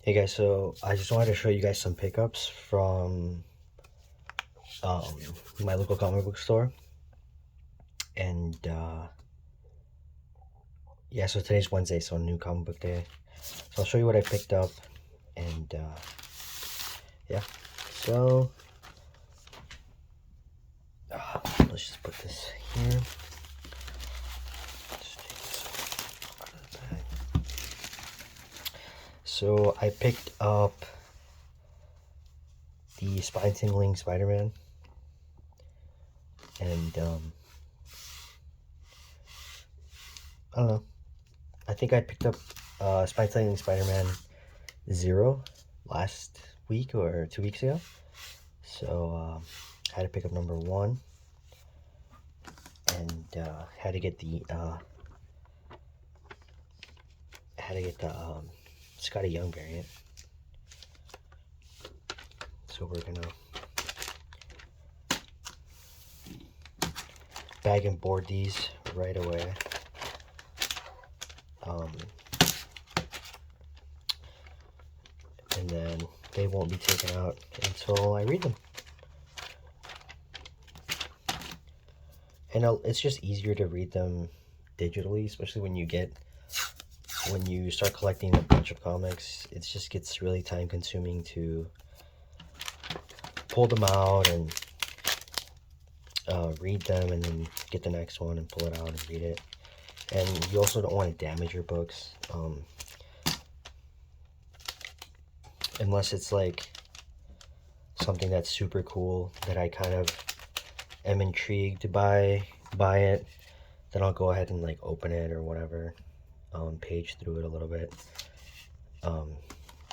Hey guys, so I just wanted to show you guys some pickups from um, my local comic book store. And yeah, so today's Wednesday, so new comic book day. So I'll show you what I picked up. And yeah, so let's just put this here. Just take this out of the bag. So I picked up the Spine Tingling Spider-Man. And I don't know. I think I picked up Spine Tingling Spider-Man 0 last week or 2 weeks ago. So I had to pick up number 1 and had to get the Skottie Young variant. So we're gonna bag and board these right away. And then they won't be taken out until I read them. And it's just easier to read them digitally, especially when you start collecting a bunch of comics. It just gets really time consuming to pull them out and read them and then get the next one and pull it out and read it. And you also don't want to damage your books unless it's like something that's super cool that I kind of am intrigued by it. Then I'll go ahead and like open it or whatever, page through it a little bit. But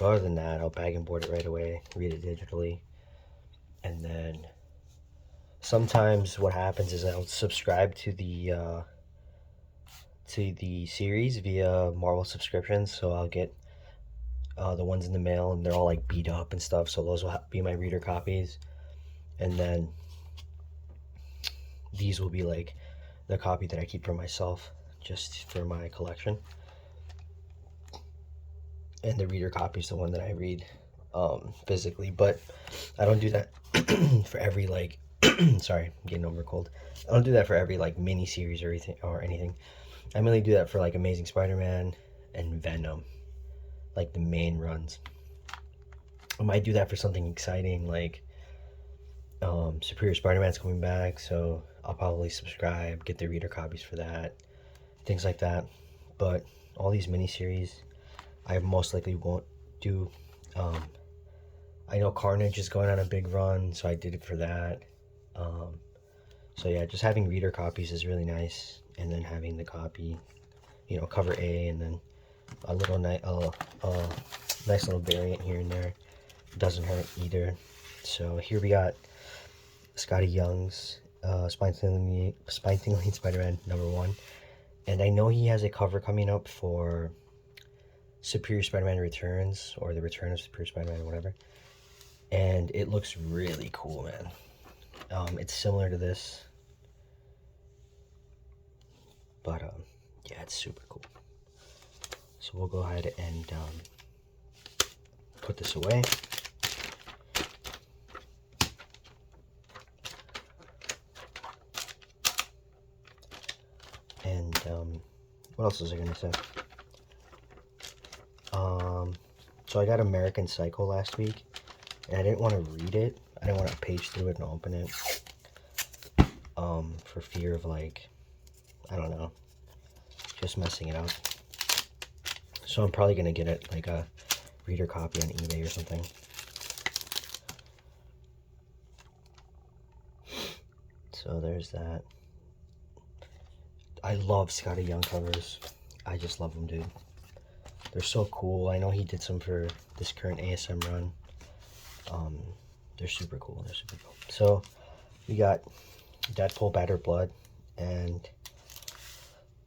other than that, I'll bag and board it right away, read it digitally, and then sometimes what happens is I'll subscribe to the series via Marvel subscriptions, so I'll get the ones in the mail, and they're all like beat up and stuff. So those will be my reader copies, and then these will be like the copy that I keep for myself, just for my collection. And the reader copy is the one that I read physically, but I don't do that for every like sorry, I'm getting over a cold. I don't do that for every like mini series or anything. I mainly do that for like Amazing Spider-Man and Venom, like the main runs. I might do that for something exciting like Superior Spider-Man's coming back, so I'll probably subscribe, get the reader copies for that, things like that. But all these miniseries, I most likely won't do. I know Carnage is going on a big run, so I did it for that. So yeah, just having reader copies is really nice, and then having the copy, cover A, and then a little nice little variant here and there doesn't hurt either. So here we got Skottie Young's Spine Tingling Spider-Man number 1, and I know he has a cover coming up for Superior Spider-Man Returns, or the Return of Superior Spider-Man, or whatever, and it looks really cool, man. It's similar to this, but yeah, it's super cool. So we'll go ahead and put this away. And what else was I gonna say? So I got American Psycho last week, and I didn't want to read it. I didn't want to page through it and open it, for fear of like, I don't know, just messing it up. So I'm probably gonna get it like a reader copy on eBay or something. So there's that. I love Skottie Young covers. I just love them, dude. They're so cool. I know he did some for this current ASM run. They're super cool. They're super cool. So we got Deadpool Battered Blood, and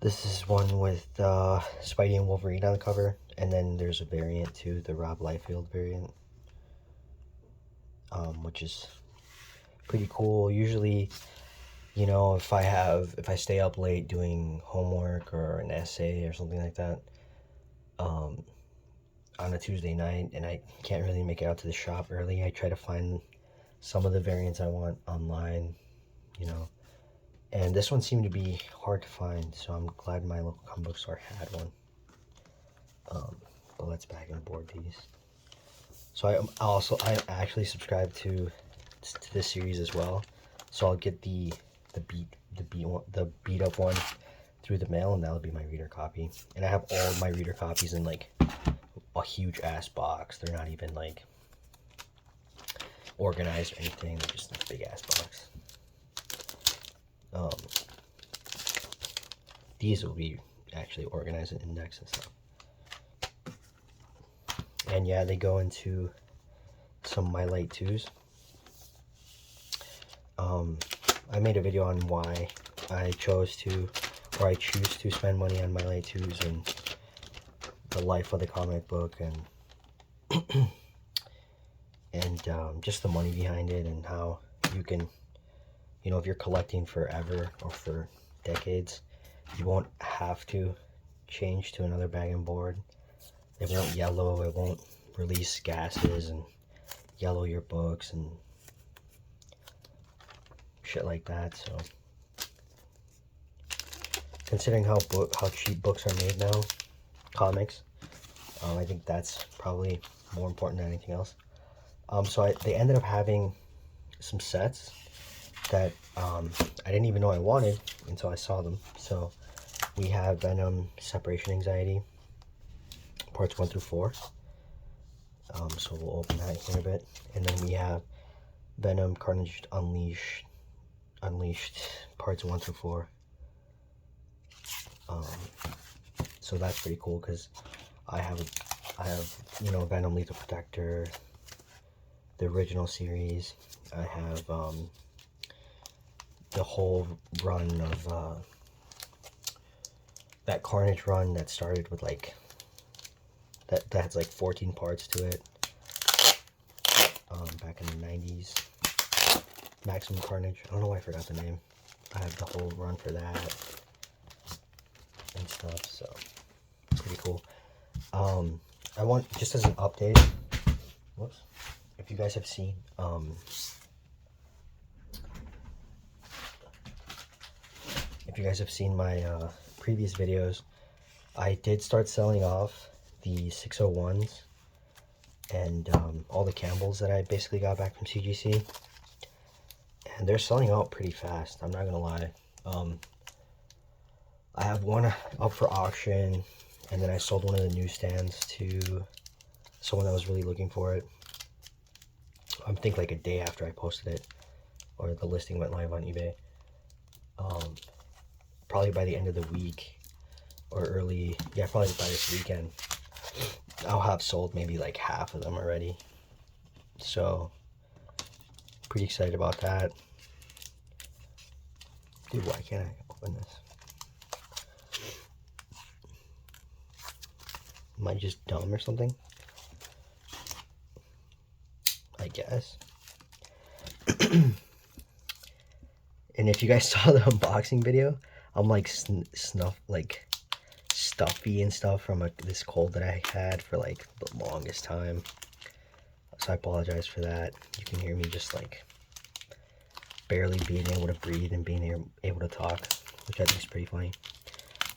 this is one with Spidey and Wolverine on the cover, and then there's a variant too, the Rob Liefeld variant, which is pretty cool. Usually, if I stay up late doing homework or an essay or something like that, on a Tuesday night and I can't really make it out to the shop early, I try to find some of the variants I want online, you know. And this one seemed to be hard to find, so I'm glad my local comic book store had one. But let's bag and board these. So I actually subscribe to this series as well. So I'll get the beat up one through the mail, and that'll be my reader copy. And I have all my reader copies in like a huge ass box. They're not even like organized or anything. They're just a big ass box. These will be actually organized and indexed and stuff. And yeah, they go into some of my light twos. I made a video on why I choose to spend money on my light twos and the life of the comic book and just the money behind it, and how you can, you know, if you're collecting forever or for decades, you won't have to change to another bag and board. It won't yellow, it won't release gases and yellow your books and shit like that. So considering how cheap books are made now, comics, I think that's probably more important than anything else. So they ended up having some sets that I didn't even know I wanted until I saw them. So we have Venom, Separation Anxiety, parts 1 through 4. So we'll open that here in a bit. And then we have Venom, Carnage Unleashed, parts 1 through 4. So that's pretty cool because I have you know, Venom Lethal Protector, the original series. I have the whole run of that Carnage run that started with like that has like 14 parts to it. Back in the 90s. Maximum Carnage. I don't know why I forgot the name. I have the whole run for that and stuff, so pretty cool. I want, just as an update, whoops, if you guys have seen my previous videos, I did start selling off the 601s and all the Campbells that I basically got back from CGC, and they're selling out pretty fast. I'm not gonna lie. I have one up for auction, and then I sold one of the newsstands to someone that was really looking for it. I think like a day after I posted it, or the listing went live on eBay. Probably by the end of the week, or early, yeah, probably by this weekend, I'll have sold maybe like half of them already. So pretty excited about that. Dude, why can't I open this? Am I just dumb or something? I guess. And if you guys saw the unboxing video, I'm like stuffy and stuff from this cold that I had for like the longest time. So I apologize for that. You can hear me just like barely being able to breathe and being able to talk, which I think is pretty funny.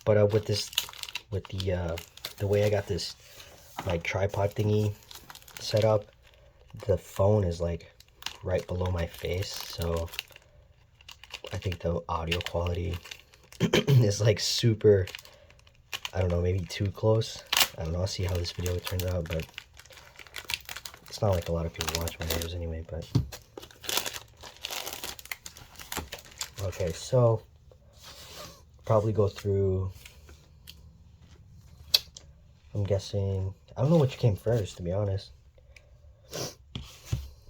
But with the way I got this like tripod thingy set up, the phone is like right below my face, so I think the audio quality is like super, I don't know, maybe too close. I don't know, I'll see how this video turns out, but it's not like a lot of people watch my videos anyway. But okay, so probably go through, I'm guessing, I don't know which came first, to be honest.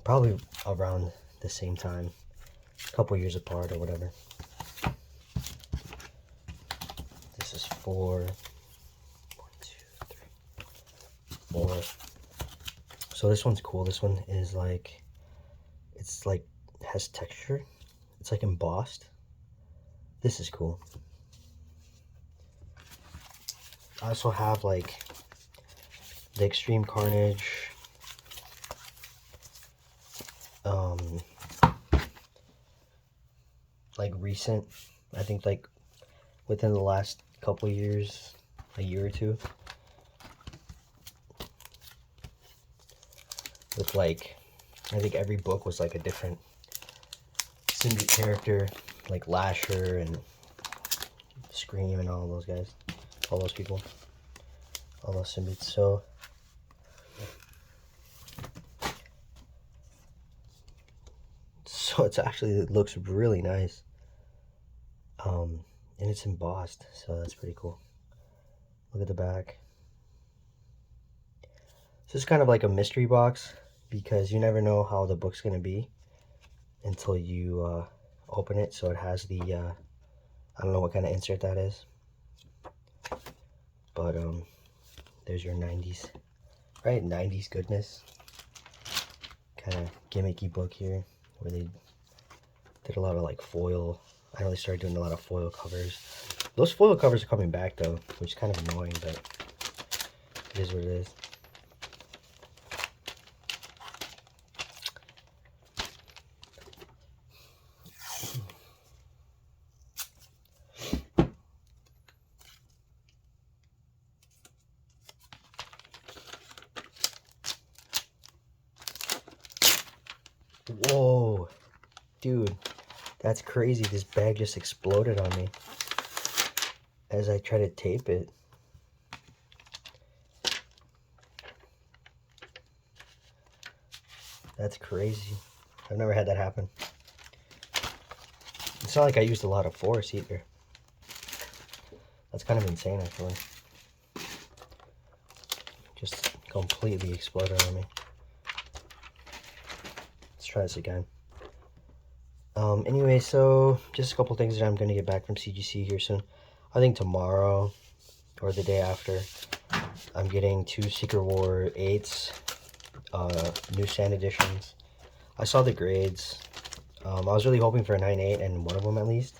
Probably around the same time, a couple years apart or whatever. This is 4. 1, 2, 3, 4. So this one's cool. This one is like, it's like, has texture. It's like embossed. This is cool. I also have like the Extreme Carnage, like recent, I think like within the last couple years, a year or two, with like, I think every book was like a different symbiote character, like Lasher and Scream and all those guys, all those people, all those symbiotes. So it's actually, it looks really nice. And it's embossed, so that's pretty cool. Look at the back. So it's kind of like a mystery box, because you never know how the book's gonna be until you open it. So it has the I don't know what kind of insert that is, but there's your 90s, right? 90s goodness. Kind of gimmicky book here, where they did a lot of like foil. I know they started doing a lot of foil covers. Those foil covers are coming back though, which is kind of annoying, but it is what it is. Whoa, dude, that's crazy. This bag just exploded on me as I try to tape it. That's crazy. I've never had that happen. It's not like I used a lot of force either. That's kind of insane, actually. Just completely exploded on me. Let's try this again. Anyway, so just a couple things that I'm going to get back from CGC here soon. I think tomorrow or the day after, I'm getting 2 Secret War 8s, new sand editions. I saw the grades. I was really hoping for a 9.8 and one of them at least,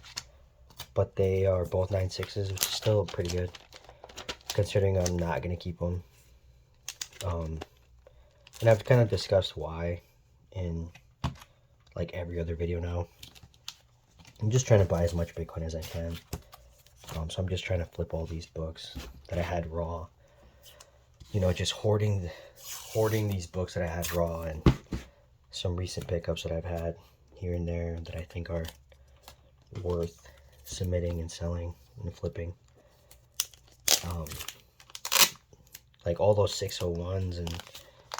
but they are both 9.6s, which is still pretty good, considering I'm not going to keep them. And I've kind of discussed why in like every other video now. I'm just trying to buy as much Bitcoin as I can. So I'm just trying to flip all these books that I had raw. You know, just hoarding these books that I had raw, and some recent pickups that I've had here and there that I think are worth submitting and selling and flipping. Like all those 601s and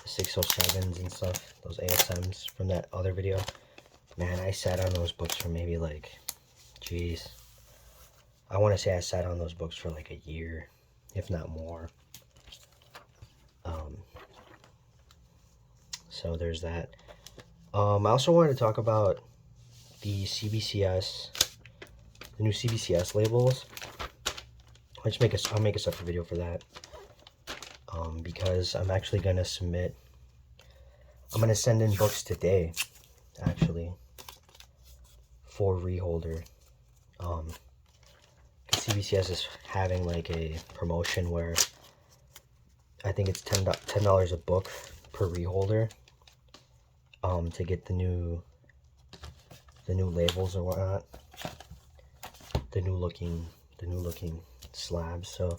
607s and stuff, those ASMs from that other video. Man, I sat on those books for maybe like, geez, I want to say I sat on those books for like a year, if not more. So there's that. I also wanted to talk about the CBCS, the new CBCS labels. I'll make a separate video for that. Because I'm actually gonna submit. I'm gonna send in books today, actually, for reholder. CBCS is having like a promotion where I think it's $10 a book per reholder, to get the new labels or whatnot, the new looking slabs. So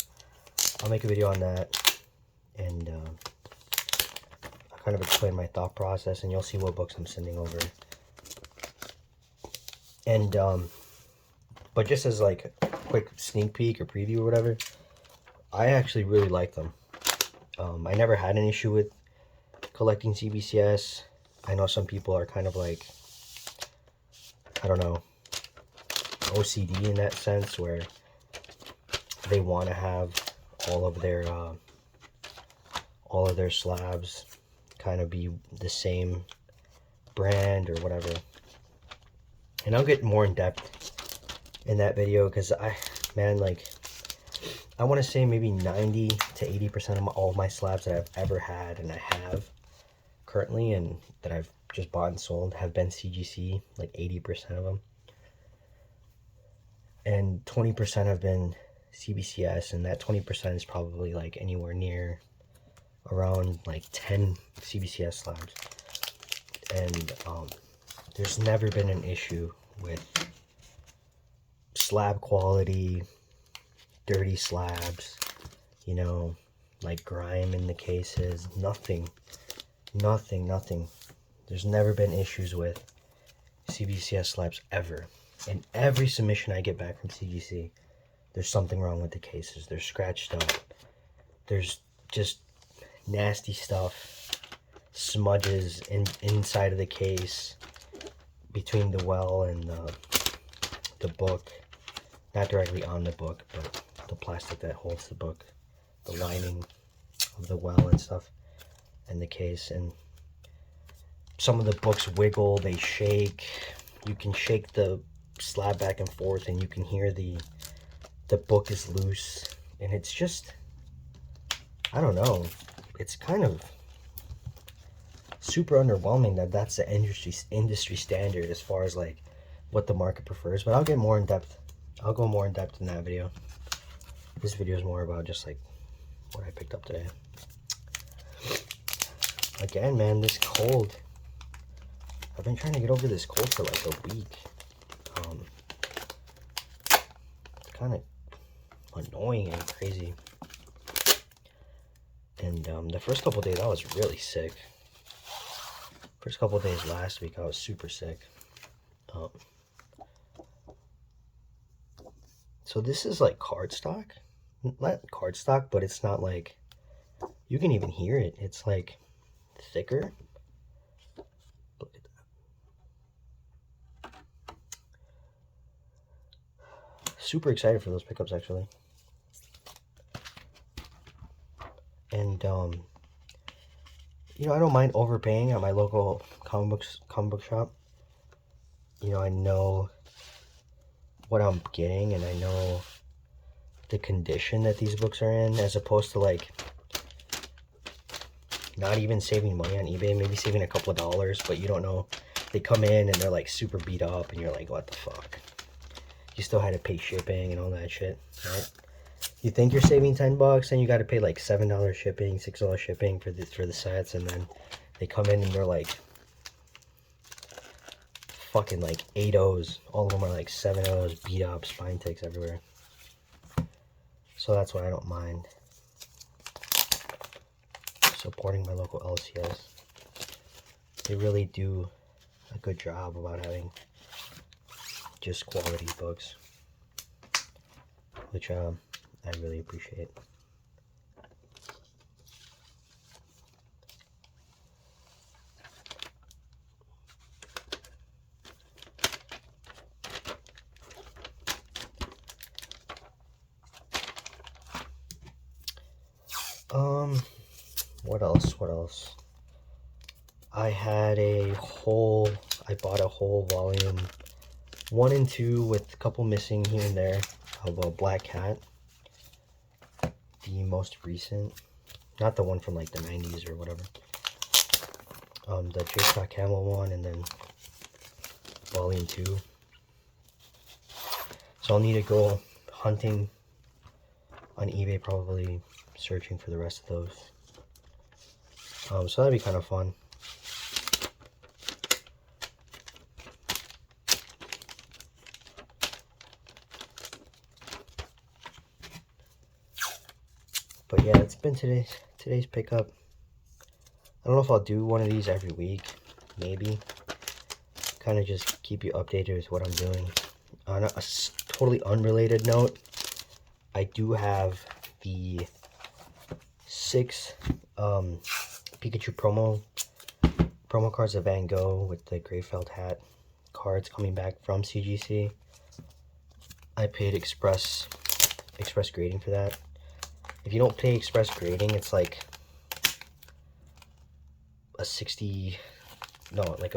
I'll make a video on that, and I'll kind of explain my thought process, and you'll see what books I'm sending over. And but just as like a quick sneak peek or preview or whatever, I actually really like them. I never had an issue with collecting CBCS. I know some people are kind of like, I don't know, OCD in that sense, where they want to have all of their slabs kind of be the same brand or whatever. And I'll get more in depth in that video, because I want to say maybe 90 to 80% of all of my slabs that I've ever had, and I have currently, and that I've just bought and sold, have been CGC, like 80% of them. And 20% have been CBCS, and that 20% is probably like anywhere near around like 10 CBCS slabs, and there's never been an issue with slab quality, dirty slabs, you know, like grime in the cases. Nothing. There's never been issues with CBCS slabs ever. And every submission I get back from CGC, there's something wrong with the cases. They're scratched up. There's just nasty stuff, smudges inside of the case, between the well and the book. Not directly on the book, but the plastic that holds the book, the lining of the well and stuff, and the case. And some of the books wiggle, they shake. You can shake the slab back and forth and you can hear the book is loose. And it's just, I don't know, it's kind of super underwhelming that that's the industry standard as far as like what the market prefers. But I'll get more in depth. I'll go more in depth in that video. This video is more about just like what I picked up today. Again, man, this cold. I've been trying to get over this cold for like a week. It's kind of annoying and crazy. And the first couple days I was really sick. First couple days last week I was super sick. So this is like cardstock. Not cardstock, but it's not like, you can even hear it. It's like thicker. Look at that. Super excited for those pickups actually. And you know, I don't mind overpaying at my local comic book shop. You know, I know what I'm getting and I know the condition that these books are in, as opposed to like not even saving money on eBay, maybe saving a couple of dollars, but you don't know. They come in and they're like super beat up and you're like, what the fuck? You still had to pay shipping and all that shit, right? You think you're saving 10 bucks and you got to pay like $7 shipping, $6 shipping for the sets, and then they come in and they're like fucking like 8 O's. All of them are like 7 O's, beat up, spine ticks everywhere. So that's why I don't mind supporting my local LCS. They really do a good job about having just quality books, which I really appreciate. What else? I bought a whole volume 1 and 2 with a couple missing here and there of a Black Cat. The most recent, not the one from like the 90s or whatever. The J Scott Camel one, and then volume 2. So I'll need to go hunting on eBay, probably searching for the rest of those. So that'd be kind of fun. But yeah, it's been today's pickup. I don't know if I'll do one of these every week, maybe. Kind of just keep you updated with what I'm doing. On a totally unrelated note, I do have the 6 Pikachu promo cards of Van Gogh with the gray felt hat cards coming back from CGC. I paid express grading for that. If you don't pay express grading, it's like a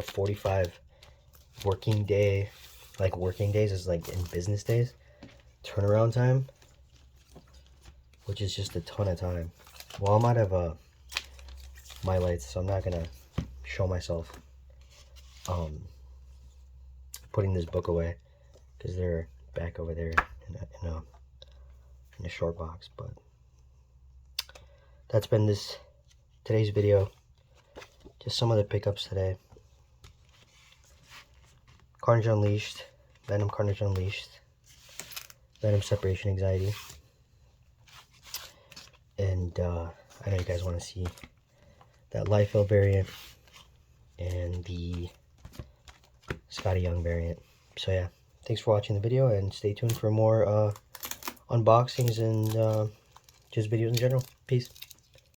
45 working day, like working days is like in business days, turnaround time, which is just a ton of time. Well, I'm out of my lights, so I'm not gonna show myself putting this book away, because they're back over there in a short box. But that's been this today's video. Just some of the pickups today. Carnage Unleashed, Venom Carnage Unleashed, Venom Separation Anxiety, and I know you guys want to see that Liefeld variant and the Skottie Young variant. So yeah, thanks for watching the video, and stay tuned for more unboxings and just videos in general. Peace.